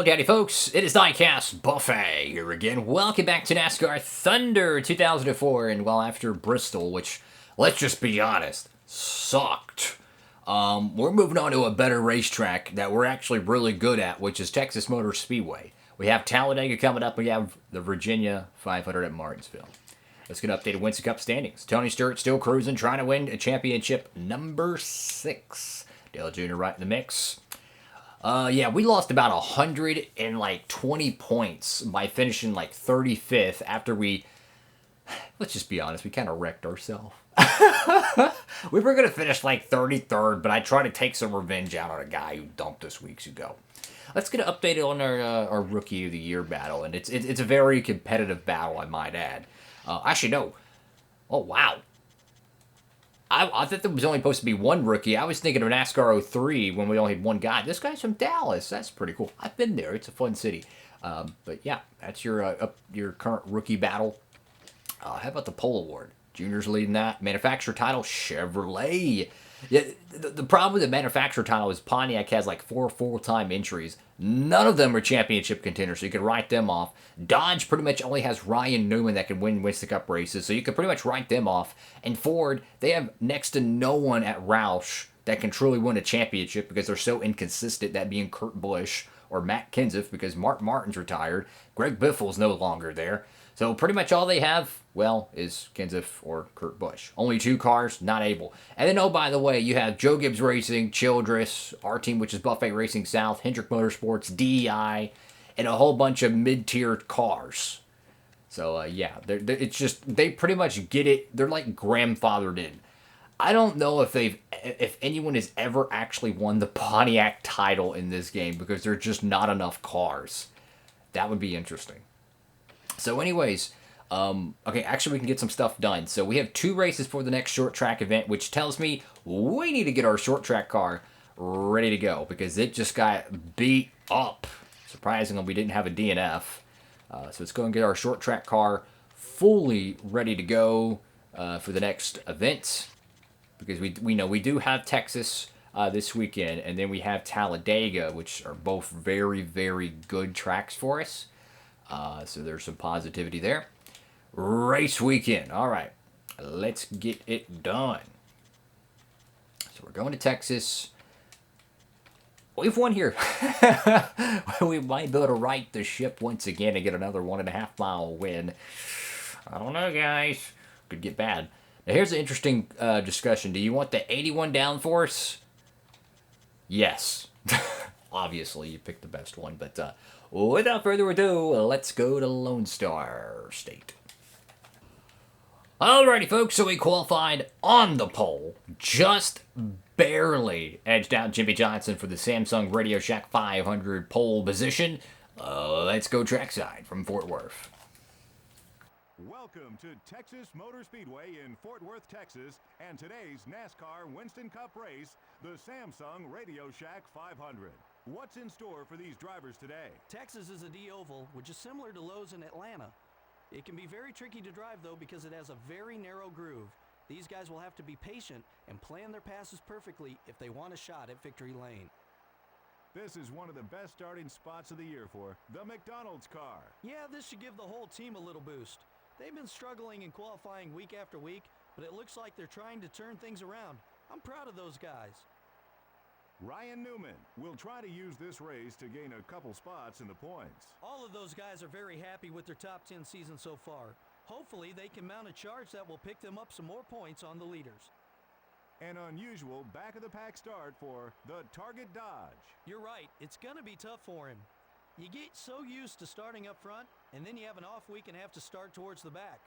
Howdy folks, it is Diecastbuffet here again. Welcome back to NASCAR Thunder 2004, and well, after Bristol, which, let's just be honest, sucked. We're moving on to a better racetrack that we're actually really good at, which is Texas Motor Speedway. We have Talladega coming up, we have the Virginia 500 at Martinsville. Let's get updated Winston Cup standings. Tony Stewart still cruising, trying to win a championship number 6. Dale Jr. right in the mix. Yeah, we lost about 120 points by finishing like 35th after we, let's just be honest, we kind of wrecked ourselves. We were going to finish like 33rd, but I tried to take some revenge out on a guy who dumped us weeks ago. Let's get an update on our Rookie of the Year battle, and it's a very competitive battle, I might add. Actually, no. Oh, wow. I thought there was only supposed to be one rookie. I was thinking of NASCAR 03 when we only had one guy. This guy's from Dallas. That's pretty cool. I've been there. It's a fun city. But yeah, that's your current rookie battle. How about the pole award? Junior's leading that. Manufacturer title, Chevrolet. Yeah, the problem with the manufacturer title is Pontiac has like 4 full-time entries. None of them are championship contenders, so you can write them off. Dodge pretty much only has Ryan Newman that can win Winston Cup races, so you can pretty much write them off. And Ford, they have next to no one at Roush that can truly win a championship because they're so inconsistent, that being Kurt Busch or Matt Kenseth because Mark Martin's retired. Greg Biffle's no longer there. So pretty much all they have, well, is Kenseth or Kurt Busch. Only 2 cars, not able. And then, oh, by the way, you have Joe Gibbs Racing, Childress, our team, which is Buffet Racing South, Hendrick Motorsports, DEI, and a whole bunch of mid-tier cars. So, yeah, it's just, they pretty much get it. They're like grandfathered in. I don't know if anyone has ever actually won the Pontiac title in this game because there's just not enough cars. That would be interesting. So anyways, okay, actually we can get some stuff done. So we have 2 races for the next short track event, which tells me we need to get our short track car ready to go because it just got beat up. Surprisingly, we didn't have a DNF. So let's go and get our short track car fully ready to go for the next event. Because we know we do have Texas this weekend, and then we have Talladega, which are both very, very good tracks for us. So there's some positivity there. Race weekend. All right. Let's get it done. So we're going to Texas. We've won here. We might be able to right the ship once again and get another 1.5 mile win. I don't know, guys. Could get bad. Now here's an interesting discussion. Do you want the 81 downforce? Yes. Obviously, you picked the best one, but without further ado, let's go to Lone Star State. Alrighty, folks, so we qualified on the pole, just barely edged out Jimmy Johnson for the Samsung Radio Shack 500 pole position. Let's go trackside from Fort Worth. Welcome to Texas Motor Speedway in Fort Worth, Texas, and today's NASCAR Winston Cup race, the Samsung Radio Shack 500. What's in store for these drivers today? Texas is a D-oval, which is similar to Lowe's in Atlanta. It can be very tricky to drive, though, because it has a very narrow groove. These guys will have to be patient and plan their passes perfectly if they want a shot at victory lane. This is one of the best starting spots of the year for the McDonald's car. Yeah, this should give the whole team a little boost. They've been struggling in qualifying week after week, but it looks like they're trying to turn things around. I'm proud of those guys. Ryan Newman will try to use this race to gain a couple spots in the points. All of those guys are very happy with their top 10 season so far. Hopefully they can mount a charge that will pick them up some more points on the leaders. An unusual back-of-the-pack start for the Target Dodge. You're right, it's going to be tough for him. You get so used to starting up front, and then you have an off week and have to start towards the back.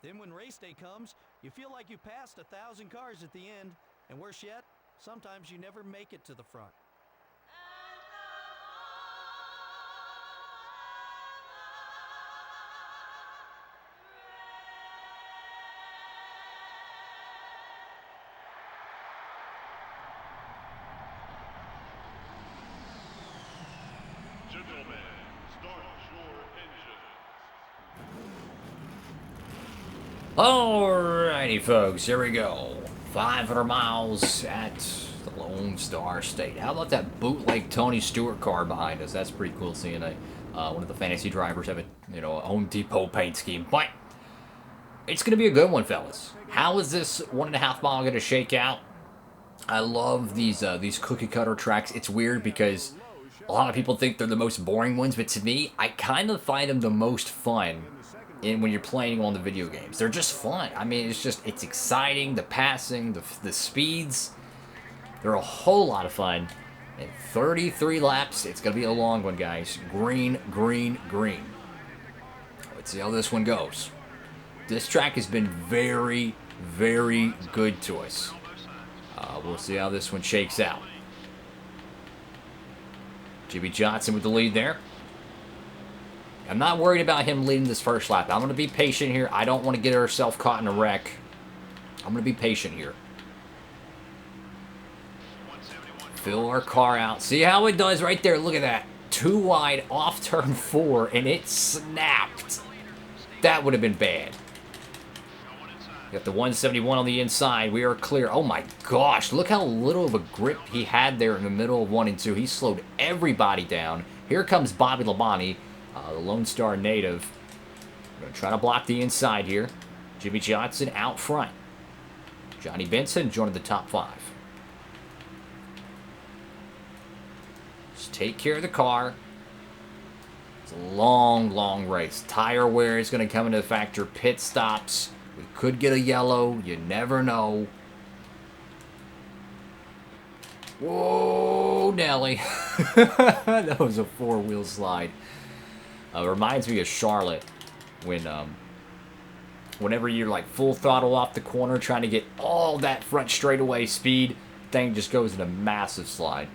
Then when race day comes, you feel like you passed 1,000 cars at the end, and worse yet, sometimes you never make it to the front. Gentlemen, start your engines. Alrighty, folks, here we go. 500 miles at The Lone Star State. How about that bootleg Tony Stewart car behind us? That's pretty cool seeing one of the fantasy drivers have a Home Depot paint scheme. But it's going to be a good one, fellas. How is this 1.5 mile going to shake out? I love these cookie cutter tracks. It's weird because a lot of people think they're the most boring ones, but to me, I kind of find them the most fun when you're playing on the video games. They're just fun. I mean, it's exciting. The passing, the speeds, they're a whole lot of fun. And 33 laps, it's going to be a long one, guys. Green, green, green. Let's see how this one goes. This track has been very, very good to us. We'll see how this one shakes out. Jimmy Johnson with the lead there. I'm not worried about him leading this first lap. I'm going to be patient here. I don't want to get ourselves caught in a wreck. I'm going to be patient here. Fill our car out. See how it does right there. Look at that. Too wide off turn 4, and it snapped. That would have been bad. Got the 171 on the inside. We are clear. Oh my gosh. Look how little of a grip he had there in the middle of 1 and 2. He slowed everybody down. Here comes Bobby Labonte, the Lone Star native. Going to try to block the inside here. Jimmy Johnson out front. Johnny Benson joining the top 5. Just take care of the car. It's a long, long race. Tire wear is going to come into the factor. Pit stops. We could get a yellow. You never know. Whoa, Nelly. That was a 4-wheel slide. Reminds me of Charlotte when whenever you're like full throttle off the corner trying to get all that front straightaway speed, thing just goes in a massive slide.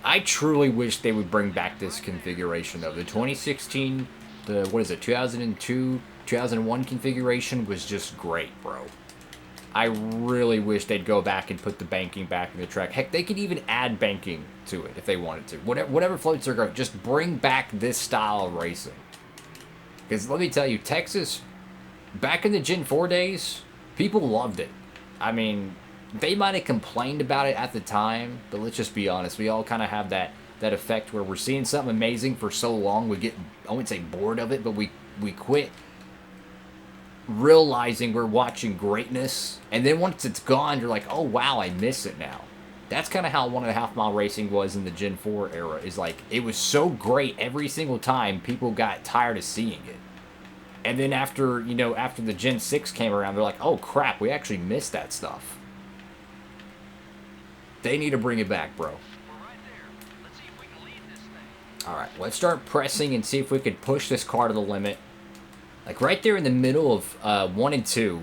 I truly wish they would bring back this configuration though. The 2016, the 2002, 2001 configuration was just great, bro. I really wish they'd go back and put the banking back in the track. Heck, they could even add banking to it if they wanted to. Whatever floats their boat, just bring back this style of racing. Because let me tell you, Texas, back in the Gen 4 days, people loved it. I mean, they might have complained about it at the time, but let's just be honest. We all kind of have that effect where we're seeing something amazing for so long, we get, I wouldn't say bored of it, but we quit realizing we're watching greatness, and then once it's gone, you're like, oh wow, I miss it now. That's kind of how 1.5 mile racing was in the Gen 4 era. Is like, it was so great every single time, people got tired of seeing it. And then after the Gen 6 came around, they're like, oh crap, we actually missed that stuff. They need to bring it back, bro. Alright, let's start pressing and see if we can push this car to the limit. Like right there in the middle of 1 and 2,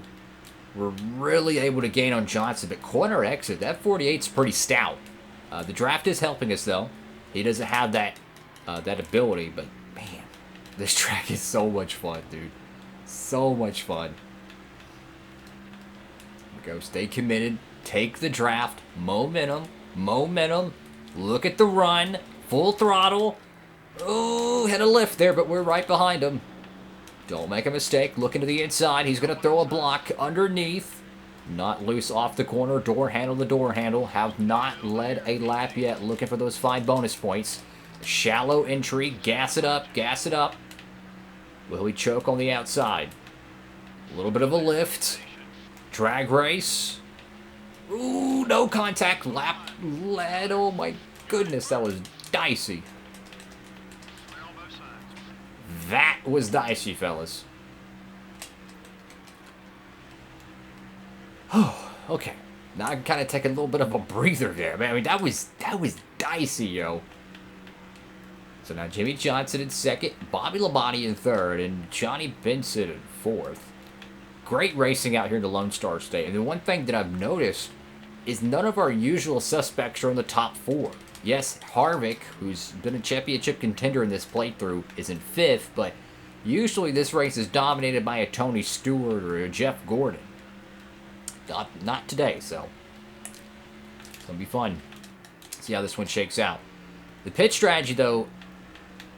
we're really able to gain on Johnson. But corner exit, that 48's pretty stout. The draft is helping us though. He doesn't have that ability, but man, this track is so much fun, dude. So much fun. Go, stay committed. Take the draft. Momentum. Momentum. Look at the run. Full throttle. Oh, had a lift there, but we're right behind him. Don't make a mistake. Look into the inside. He's going to throw a block underneath. Not loose off the corner. Door handle to door handle. Have not led a lap yet. Looking for those 5 bonus points. Shallow entry. Gas it up. Gas it up. Will he choke on the outside? A little bit of a lift. Drag race. Ooh, no contact. Lap led. Oh my goodness, that was dicey. That was dicey, fellas. Oh, okay. Now I can kind of take a little bit of a breather there, man. I mean, that was dicey, yo. So now Jimmy Johnson in second, Bobby Labonte in third, and Johnny Benson in fourth. Great racing out here in the Lone Star State. And the one thing that I've noticed is none of our usual suspects are in the top 4. Yes, Harvick, who's been a championship contender in this playthrough, is in 5th, but usually this race is dominated by a Tony Stewart or a Jeff Gordon. Not today, so it's going to be fun. See how this one shakes out. The pit strategy, though,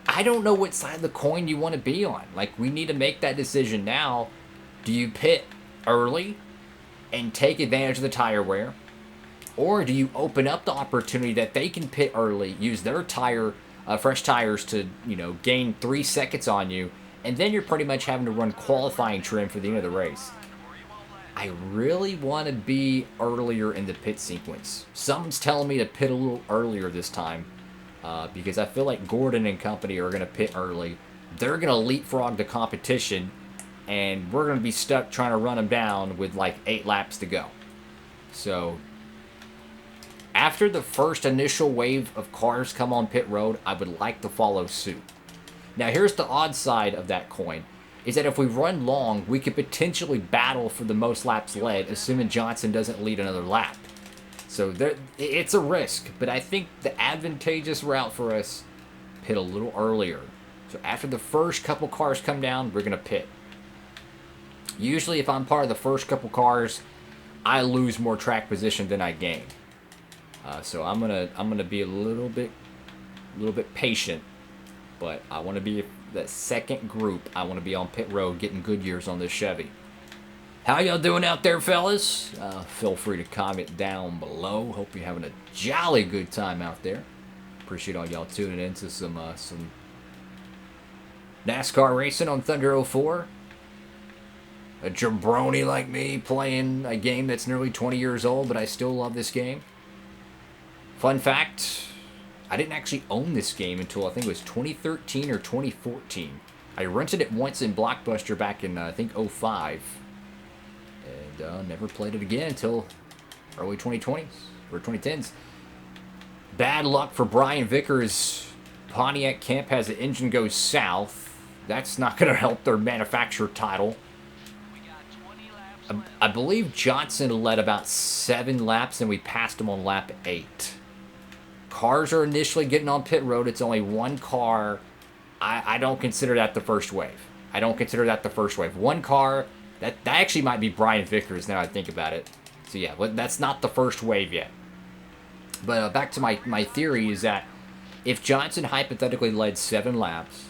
I don't know what side of the coin you want to be on. Like, we need to make that decision now. Do you pit early and take advantage of the tire wear? Or do you open up the opportunity that they can pit early, use their fresh tires to, gain 3 seconds on you, and then you're pretty much having to run qualifying trim for the end of the race. I really want to be earlier in the pit sequence. Something's telling me to pit a little earlier this time because I feel like Gordon and company are going to pit early. They're going to leapfrog the competition, and we're going to be stuck trying to run them down with like 8 laps to go. So, after the first initial wave of cars come on pit road, I would like to follow suit. Now, here's the odd side of that coin, is that if we run long, we could potentially battle for the most laps led, assuming Johnson doesn't lead another lap. So, it's a risk, but I think the advantageous route for us, pit a little earlier. So, after the first couple cars come down, we're going to pit. Usually, if I'm part of the first couple cars, I lose more track position than I gain. So I'm gonna be a little bit patient, but I want to be that second group. I want to be on pit road, getting good years on this Chevy. How y'all doing out there, fellas? Feel free to comment down below. Hope you're having a jolly good time out there. Appreciate all y'all tuning in to some NASCAR racing on Thunder 04. A jabroni like me playing a game that's nearly 20 years old, but I still love this game. Fun fact, I didn't actually own this game until I think it was 2013 or 2014. I rented it once in Blockbuster back in, I think, 05. And never played it again until early 2020s or 2010s. Bad luck for Brian Vickers. Pontiac Camp has the engine go south. That's not going to help their manufacturer title. I believe Johnson led about 7 laps, and we passed him on lap 8. Cars are initially getting on pit road. It's only one car. I don't consider that the first wave. One car, that actually might be Brian Vickers now I think about it. So yeah, but that's not the first wave yet. But back to my theory is that if Johnson hypothetically led 7 laps,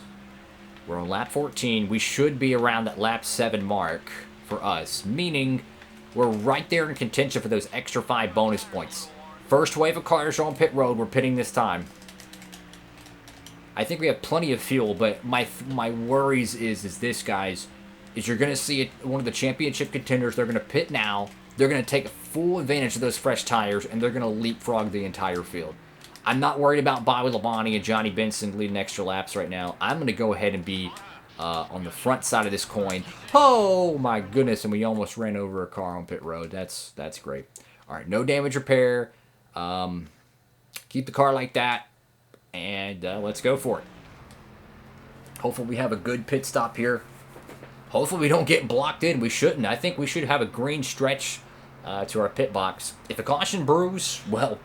we're on lap 14, we should be around that lap 7 mark for us, meaning we're right there in contention for those extra 5 bonus points. First wave of cars are on pit road. We're pitting this time. I think we have plenty of fuel, but my worries is this, guys, is you're going to see one of the championship contenders. They're going to pit now. They're going to take full advantage of those fresh tires, and they're going to leapfrog the entire field. I'm not worried about Bobby Labonte and Johnny Benson leading extra laps right now. I'm going to go ahead and be on the front side of this coin. Oh, my goodness, and we almost ran over a car on pit road. That's great. All right, no damage repair. Keep the car like that, and let's go for it. Hopefully we have a good pit stop here. Hopefully we don't get blocked in. We shouldn't. I think we should have a green stretch to our pit box. If a caution brews, well,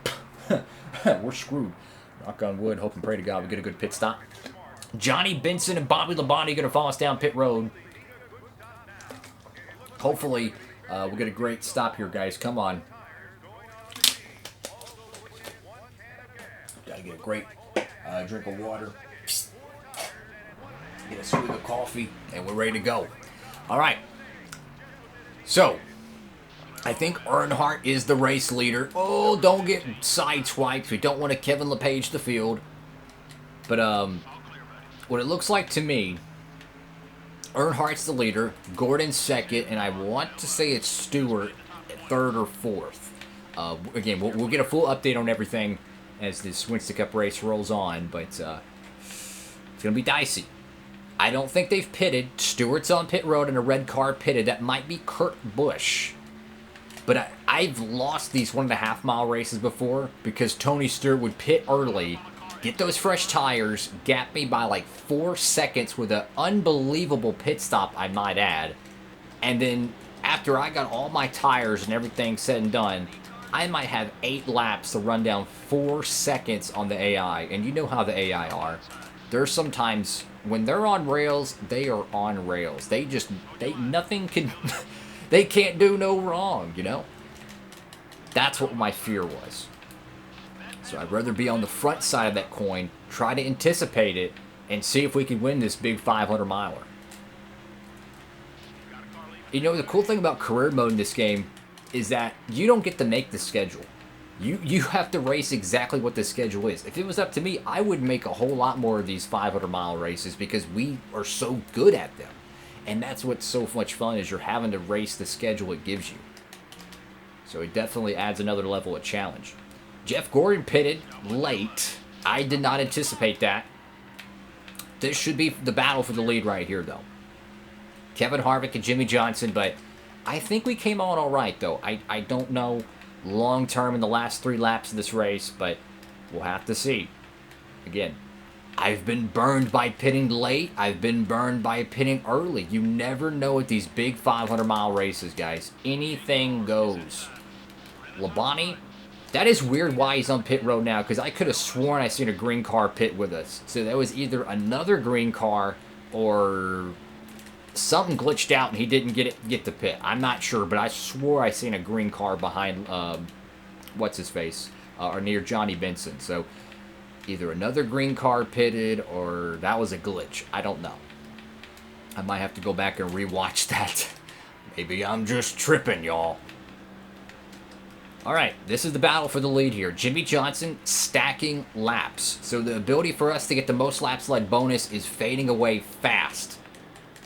we're screwed. Knock on wood. Hope and pray to God we get a good pit stop. Johnny Benson and Bobby Labonte going to follow us down pit road. Hopefully we'll get a great stop here, guys. Come on. Gotta get a great drink of water, get a swig of coffee, and we're ready to go. All right. So, I think Earnhardt is the race leader. Oh, don't get sideswiped. We don't want to Kevin LePage the field. But what it looks like to me, Earnhardt's the leader, Gordon's second, and I want to say it's Stewart at third or fourth. Again, we'll get a full update on everything as this Winston Cup race rolls on, but it's going to be dicey. I don't think they've pitted. Stewart's on pit road and a red car pitted. That might be Kurt Busch. But I've lost these 1.5 mile races before because Tony Stewart would pit early, get those fresh tires, gap me by like 4 seconds with an unbelievable pit stop, I might add. And then after I got all my tires and everything said and done, I might have 8 laps to run down 4 seconds on the AI. And you know how the AI are. There's sometimes, when they're on rails, they are on rails. Nothing can, they can't do no wrong, you know? That's what my fear was. So I'd rather be on the front side of that coin, try to anticipate it, and see if we can win this big 500 miler. You know, the cool thing about career mode in this game is that you don't get to make the schedule. You have to race exactly what the schedule is. If it was up to me, I would make a whole lot more of these 500-mile races because we are so good at them. And that's what's so much fun is you're having to race the schedule it gives you. So it definitely adds another level of challenge. Jeff Gordon pitted late. I did not anticipate that. This should be the battle for the lead right here, though. Kevin Harvick and Jimmy Johnson, but I think we came on all right, though. I don't know long term in the last 3 laps of this race, but we'll have to see. Again, I've been burned by pitting late. I've been burned by pitting early. You never know at these big 500-mile races, guys. Anything goes. Labonte, that is weird why he's on pit road now, because I could have sworn I seen a green car pit with us. So that was either another green car or something glitched out and he didn't get the pit. I'm not sure, but I swore I seen a green car behind, what's his face, or near Johnny Benson. So either another green car pitted or that was a glitch. I don't know. I might have to go back and rewatch that. Maybe I'm just tripping, y'all. All right, this is the battle for the lead here. Jimmy Johnson stacking laps. So the ability for us to get the most laps led bonus is fading away fast.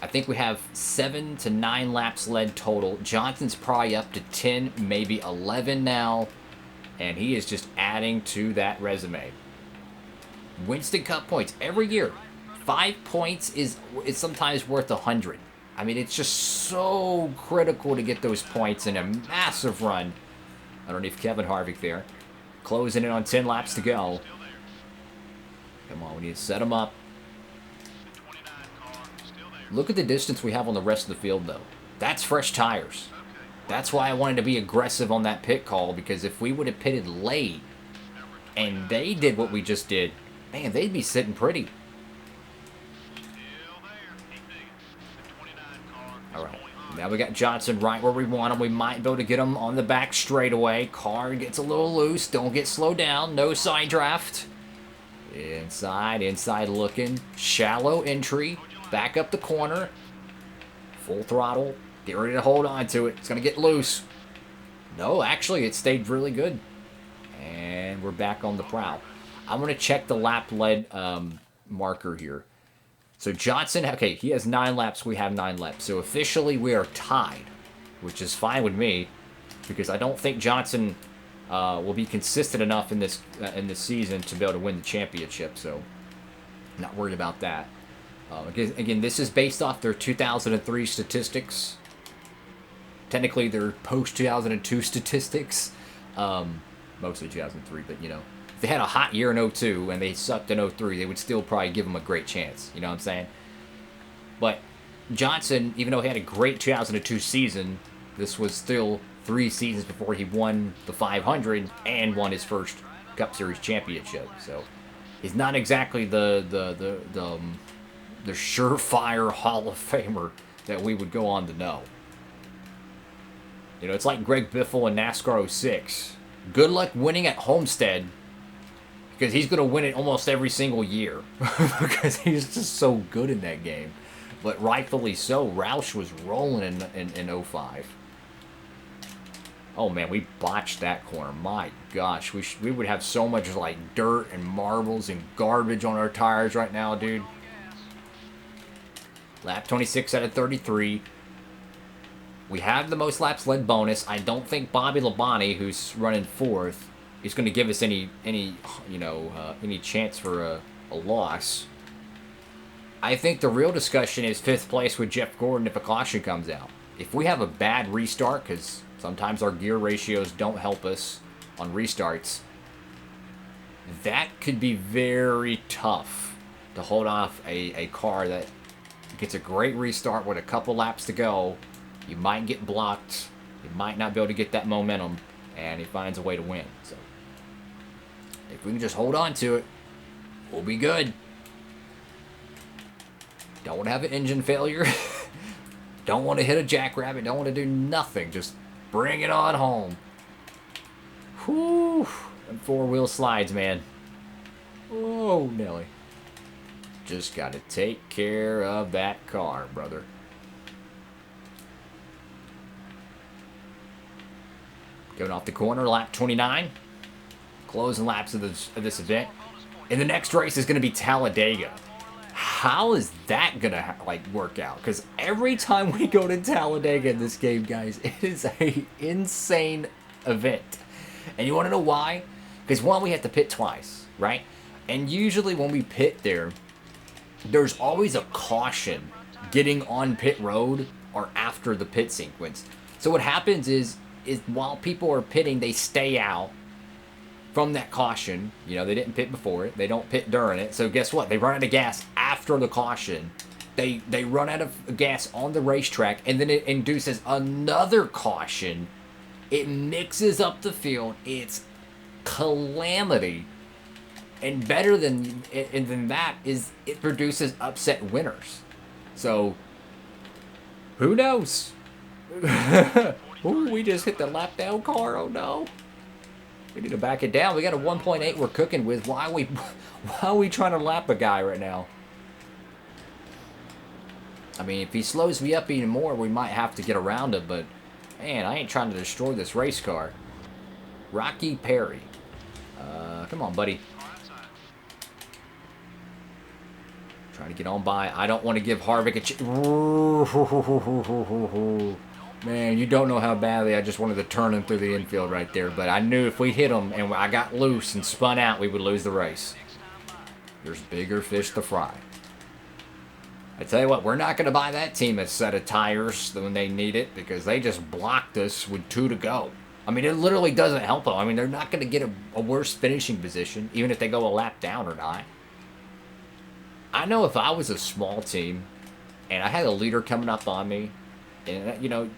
I think we have 7 to 9 laps led total. Johnson's probably up to 10, maybe 11 now. And he is just adding to that resume. Winston Cup points every year. 5 points is sometimes worth 100. I mean, it's just so critical to get those points in a massive run. Underneath Kevin Harvick there. Closing in on 10 laps to go. Come on, we need to set him up. Look at the distance we have on the rest of the field, though. That's fresh tires. That's why I wanted to be aggressive on that pit call, because if we would have pitted late and they did what we just did, man, they'd be sitting pretty. All right. Now we got Johnson right where we want him. We might be able to get him on the back straightaway. Car gets a little loose. Don't get slowed down. No side draft. Inside looking. Shallow entry. Back up the corner. Full throttle. Get ready to hold on to it. It's going to get loose. No, actually, it stayed really good. And we're back on the prowl. I'm going to check the lap lead marker here. So Johnson, okay, he has 9 laps. We have 9 laps. So officially we are tied, which is fine with me because I don't think Johnson will be consistent enough in this season to be able to win the championship. So not worried about that. Again, this is based off their 2003 statistics. Technically, they're post-2002 statistics. Mostly 2003, but, you know. If they had a hot year in 02 and they sucked in 03, they would still probably give them a great chance. You know what I'm saying? But Johnson, even though he had a great 2002 season, this was still 3 seasons before he won the 500 and won his first Cup Series championship. So he's not exactly the surefire Hall of Famer that we would go on to know. You know, it's like Greg Biffle in NASCAR 06. Good luck winning at Homestead, because he's going to win it almost every single year. Because he's just so good in that game. But rightfully so. Roush was rolling in 05. Oh, man, we botched that corner. My gosh. We would have so much, like, dirt and marbles and garbage on our tires right now, dude. Lap 26 out of 33. We have the most laps led bonus. I don't think Bobby Labonte, who's running 4th, is going to give us any chance for a loss. I think the real discussion is 5th place with Jeff Gordon if a caution comes out. If we have a bad restart, because sometimes our gear ratios don't help us on restarts, that could be very tough to hold off a car that gets a great restart with a couple laps to go. You might get blocked. You might not be able to get that momentum, and he finds a way to win. So if we can just hold on to it, we'll be good. Don't want to have an engine failure. Don't want to hit a jackrabbit. Don't want to do nothing. Just bring it on home. Whew. Them 4-wheel slides, man. Oh, Nelly. Just got to take care of that car, brother. Going off the corner, lap 29. closing laps of this event. And the next race is going to be Talladega. How is that going to work out? Because every time we go to Talladega in this game, guys, it is a insane event. And you want to know why? Because one, we have to pit twice, right? And usually when we pit there, there's always a caution getting on pit road or after the pit sequence. So what happens is while people are pitting, they stay out from that caution. You know, they didn't pit before it. They don't pit during it. So guess what? They run out of gas after the caution. They run out of gas on the racetrack, and then it induces another caution. It mixes up the field. It's calamity. And better than that is it produces upset winners. So, who knows? Ooh, we just hit the lap down car. Oh no. We need to back it down. We got a 1.8 we're cooking with. Why are we trying to lap a guy right now? I mean, if he slows me up even more, we might have to get around him, but man, I ain't trying to destroy this race car. Rocky Perry. Come on, buddy. Trying to get on by. I don't want to give Harvick a man, you don't know how badly I just wanted to turn him through the infield right there. But I knew if we hit him and I got loose and spun out, we would lose the race. There's bigger fish to fry. I tell you what, we're not going to buy that team a set of tires when they need it because they just blocked us with 2 to go. I mean, it literally doesn't help them. I mean, they're not going to get a worse finishing position, even if they go a lap down or not. I know if I was a small team and I had a leader coming up on me, and, you know,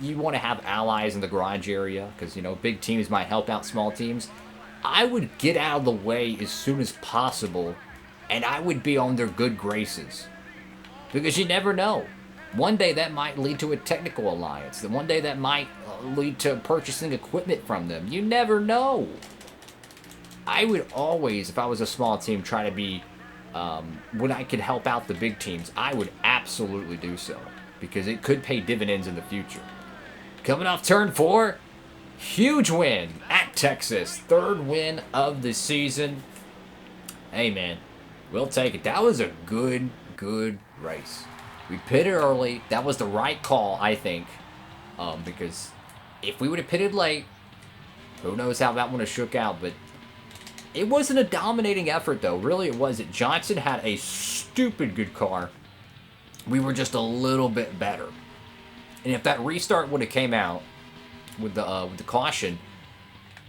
you want to have allies in the garage area because, you know, big teams might help out small teams. I would get out of the way as soon as possible, and I would be on their good graces. Because you never know. One day that might lead to a technical alliance. Then one day that might lead to purchasing equipment from them. You never know. I would always, if I was a small team, try to be, when I could help out the big teams, I would absolutely do so. Because it could pay dividends in the future. Coming off turn 4, huge win at Texas. 3rd win of the season. Hey, man, we'll take it. That was a good race. We pitted early. That was the right call, I think. Because if we would have pitted late, who knows how that one would have shook out. But it wasn't a dominating effort, though. Really, it wasn't. Johnson had a stupid good car. We were just a little bit better. And if that restart would have came out with the caution,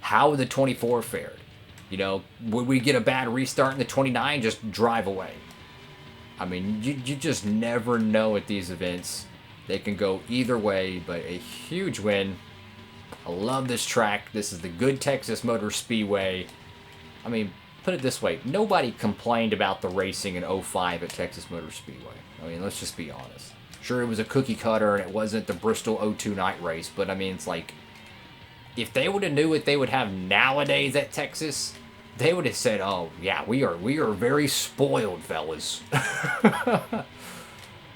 how would the 24 fared? You know, would we get a bad restart in the 29 and just drive away? I mean, you just never know at these events. They can go either way, but a huge win. I love this track. This is the good Texas Motor Speedway. I mean, put it this way. Nobody complained about the racing in 05 at Texas Motor Speedway. I mean, let's just be honest. Sure, it was a cookie cutter and it wasn't the Bristol 02 night race, but I mean, it's like, if they would have knew what they would have nowadays at Texas, they would have said, oh, yeah, we are very spoiled, fellas.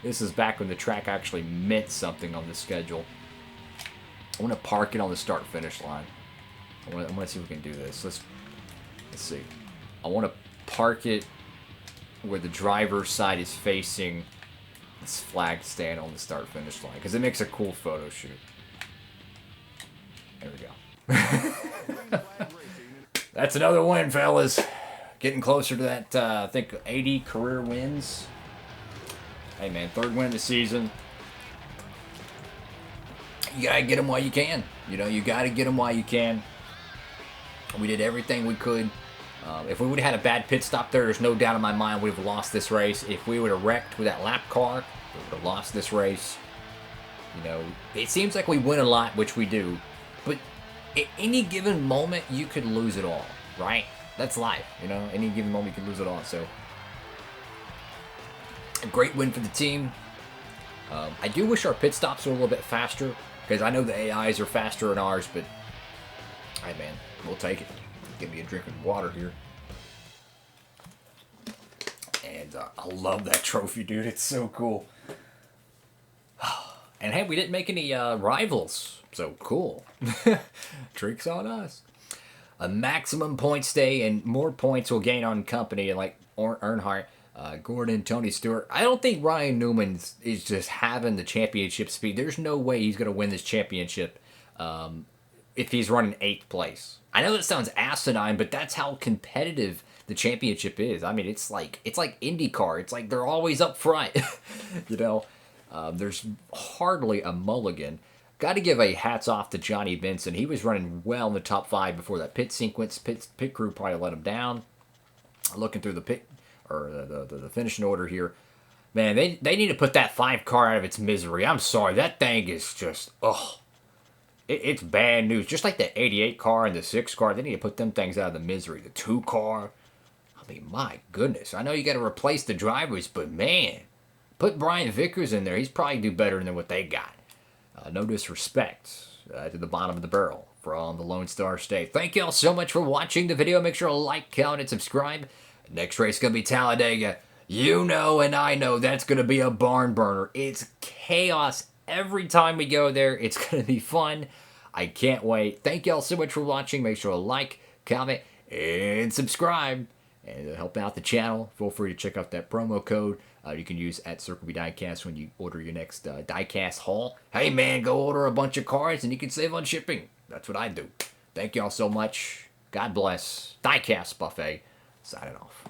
This is back when the track actually meant something on the schedule. I want to park it on the start-finish line. I want to see if we can do this. Let's see. I want to park it where the driver's side is facing this flag stand on the start-finish line, because it makes a cool photo shoot. There we go. That's another win, fellas. Getting closer to that, I think, 80 career wins. Hey, man, 3rd win of the season. You gotta get them while you can. You know, you gotta get them while you can. We did everything we could. If we would have had a bad pit stop there's no doubt in my mind we would have lost this race. If we would have wrecked with that lap car, we would have lost this race. You know, it seems like we win a lot, which we do. But at any given moment, you could lose it all, right? That's life, you know? Any given moment, you could lose it all. So, a great win for the team. I do wish our pit stops were a little bit faster, because I know the AIs are faster than ours, but, hey, man, we'll take it. Give me a drink of water here. And I love that trophy, dude. It's so cool. And hey, we didn't make any rivals, so cool. Drinks on us. a maximum point stay, and more points will gain on company like Earnhardt, Gordon, Tony Stewart. I don't think Ryan Newman is just having the championship speed. There's no way he's going to win this championship if he's running 8th place. I know that sounds asinine, but that's how competitive the championship is. I mean, it's like IndyCar. It's like they're always up front. You know, there's hardly a mulligan. Got to give a hats off to Johnny Benson. He was running well in the top 5 before that pit sequence. Pit crew probably let him down. Looking through the pit or the finishing order here, man, they need to put that 5 car out of its misery. I'm sorry, that thing is just it's bad news. Just like the 88 car and the 6 car, they need to put them things out of the misery. The 2 car, I mean, my goodness. I know you got to replace the drivers, but man, put Brian Vickers in there. He's probably do better than what they got. No disrespect to the bottom of the barrel from the Lone Star State. Thank y'all so much for watching the video. Make sure to like, comment, and subscribe. Next race going to be Talladega. You know and I know that's going to be a barn burner. It's chaos every time we go there. It's going to be fun. I can't wait. Thank y'all so much for watching. Make sure to like, comment, and subscribe. And to help out the channel, feel free to check out that promo code you can use at Circle B Diecast when you order your next Diecast haul. Hey man, go order a bunch of cars and you can save on shipping. That's what I do. Thank y'all so much. God bless. Diecastbuffet signing off.